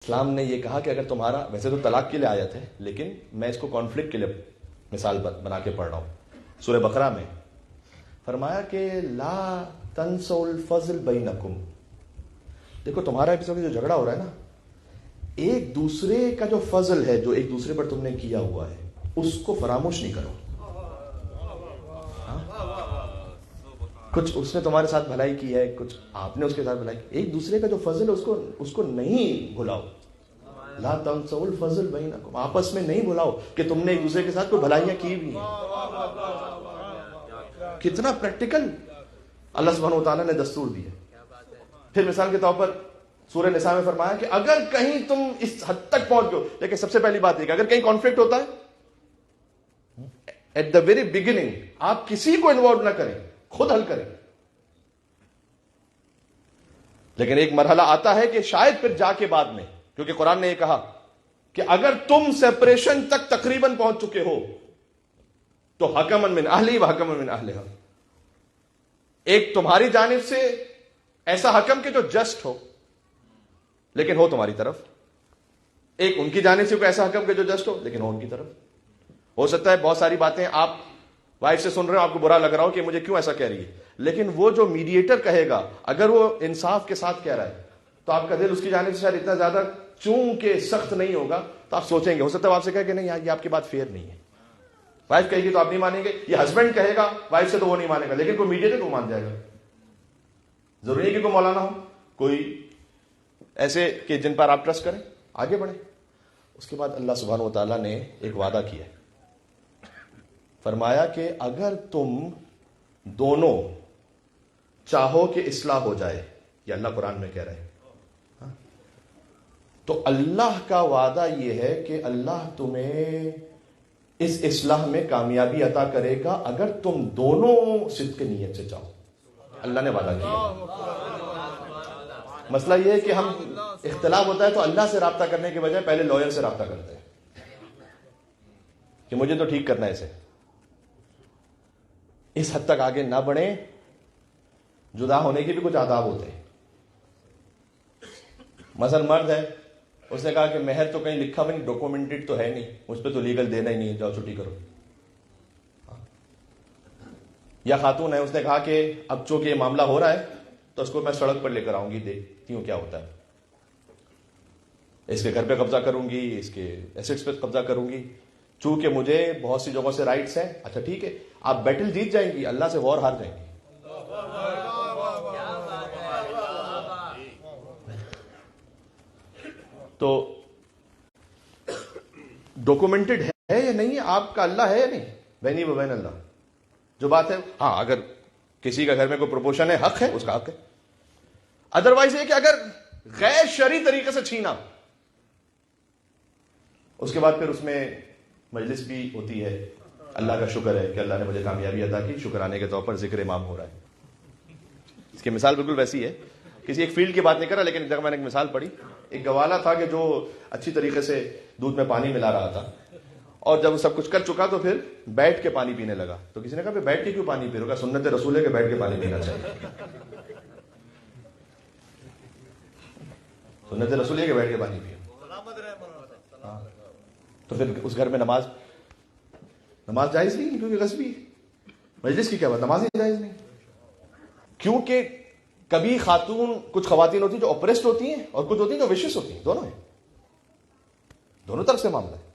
اسلام نے یہ کہا کہ اگر تمہارا، ویسے تو طلاق کے لیے آیت ہے لیکن میں اس کو کانفلکٹ کے لیے مثال بنا کے پڑھ رہا ہوں، سورہ بقرہ میں فرمایا کہ لا تنسوا الفضل بینکم. دیکھو تمہارا ایک جو جھگڑا ہو رہا ہے نا، ایک دوسرے کا جو فضل ہے جو ایک دوسرے پر تم نے کیا ہوا ہے اس کو فراموش نہیں کرو. کچھ اس نے تمہارے ساتھ بھلائی کی ہے، کچھ آپ نے اس کے ساتھ بھلائی کی، ایک دوسرے کا جو فضل ہے اس کو نہیں بھلاؤ. لا تنسوا الفضل بینکم، آپس میں نہیں بھلاؤ کہ تم نے ایک دوسرے کے ساتھ کوئی بھلائیاں کی بھی ہیں. کتنا پریکٹیکل اللہ سبحانہ و تعالیٰ نے دستور دیا. پھر مثال کے طور پر سورہ نساء میں فرمایا کہ اگر کہیں تم اس حد تک پہنچ گئے، لیکن سب سے پہلی بات یہ کہ اگر کہیں کانفلکٹ ہوتا ہے ایٹ دا ویری بگننگ آپ کسی کو انوالو نہ کریں، خود حل کریں. لیکن ایک مرحلہ آتا ہے کہ شاید پھر جا کے بعد میں، کیونکہ قرآن نے یہ کہا کہ اگر تم سیپریشن تک تقریباً پہنچ چکے ہو تو حکمن من اہلی و حکمن من اہلہا، ایک تمہاری جانب سے ایسا حکم کہ جو جسٹ ہو لیکن ہو تمہاری طرف، ایک ان کی جانب سے کوئی ایسا حکم کہ جو جسٹ ہو لیکن ہو ان کی طرف. ہو سکتا ہے بہت ساری باتیں آپ وائف سے سن رہے ہو، آپ کو برا لگ رہا ہو کہ مجھے کیوں ایسا کہہ رہی ہے، لیکن وہ جو میڈیٹر کہے گا اگر وہ انصاف کے ساتھ کہہ رہا ہے تو آپ کا دل اس کی جانب سے شاید اتنا زیادہ چونکہ سخت نہیں ہوگا تو آپ سوچیں گے. ہو سکتا ہے آپ سے کہے کہ نہیں یار یہ آپ کی بات فیئر نہیں ہے. وائف کہے گی تو آپ نہیں مانیں گے، یہ ہسبینڈ کہے گا وائف سے تو وہ نہیں مانے گا، لیکن کوئی میڈیٹر کو مان جائے گا. ضروری ہے کہ کوئی مولانا ہو، کوئی ایسے کہ جن پر آپ ٹرسٹ کریں، آگے بڑھیں. اس کے بعد اللہ سبحانہ و تعالیٰ نے ایک وعدہ کیا، فرمایا کہ اگر تم دونوں چاہو کہ اصلاح ہو جائے، یہ اللہ قرآن میں کہہ رہے ہیں، تو اللہ کا وعدہ یہ ہے کہ اللہ تمہیں اس اصلاح میں کامیابی عطا کرے گا اگر تم دونوں صدق نیت سے چاہو. اللہ نے وعدہ کیا. مسئلہ یہ ہے کہ ہم اختلاف ہوتا ہے تو اللہ سے رابطہ کرنے کے بجائے پہلے لوئر سے رابطہ کرتے ہیں کہ مجھے تو ٹھیک کرنا ہے اسے. اس حد تک آگے نہ بڑھیں. جدا ہونے کے بھی کچھ آداب ہوتے ہیں. مثلا مرد ہے، اس نے کہا کہ مہر تو کہیں لکھا بھی نہیں، ڈاکومنٹڈ تو ہے نہیں، اس پہ تو لیگل دینا ہی نہیں ہے، جاؤ چھٹی کرو. یا خاتون ہے، اس نے کہا کہ اب چونکہ یہ معاملہ ہو رہا ہے تو اس کو میں سڑک پر لے کر آؤں گی، دیکھتی ہوں کیا ہوتا ہے، اس کے گھر پہ قبضہ کروں گی، اس کے ایسٹس پہ قبضہ کروں گی، چونکہ مجھے بہت سی جگہوں سے رائٹس ہیں. اچھا ٹھیک ہے، آپ بیٹل جیت جائیں گی، اللہ سے وار ہار جائیں گی. تو ڈاکومنٹڈ ہے یا نہیں، آپ کا اللہ ہے یا نہیں، بینی و بین اللہ جو بات ہے. ہاں اگر کسی کا گھر میں کوئی پروپوشن ہے، حق ہے، اس کا حق ہے. ادروائز یہ کہ اگر غیر شرعی طریقے سے چھینا، اس کے بعد پھر اس میں مجلس بھی ہوتی ہے. اللہ کا شکر ہے کہ اللہ نے مجھے کامیابی عطا کی، شکرانے کے طور پر ذکر امام ہو رہا ہے. اس کی مثال بالکل ویسی ہے، کسی ایک فیلڈ کی بات نہیں کر رہا، لیکن جب میں نے ایک مثال پڑھی، ایک گوالا تھا کہ جو اچھی طریقے سے دودھ میں پانی ملا رہا تھا، اور جب وہ سب کچھ کر چکا تو پھر بیٹھ کے پانی پینے لگا. تو کسی نے کہا بیٹھ کے کیوں پانی پی رہا؟ سنت رسول ہے کہ بیٹھ کے پانی پینا چاہیے. سنت رسول ہے کہ بیٹھ کے پانی پیو. تو پھر اس گھر میں نماز جائز نہیں، کیونکہ غصبی مجلس کی کیا بات، نماز ہی جائز نہیں. کیونکہ کبھی خاتون، کچھ خواتین ہوتی ہیں جو اوپریسڈ ہوتی ہیں اور کچھ ہوتی ہیں جو وشس ہوتی ہیں، دونوں ہیں، دونوں طرف سے معاملہ ہے.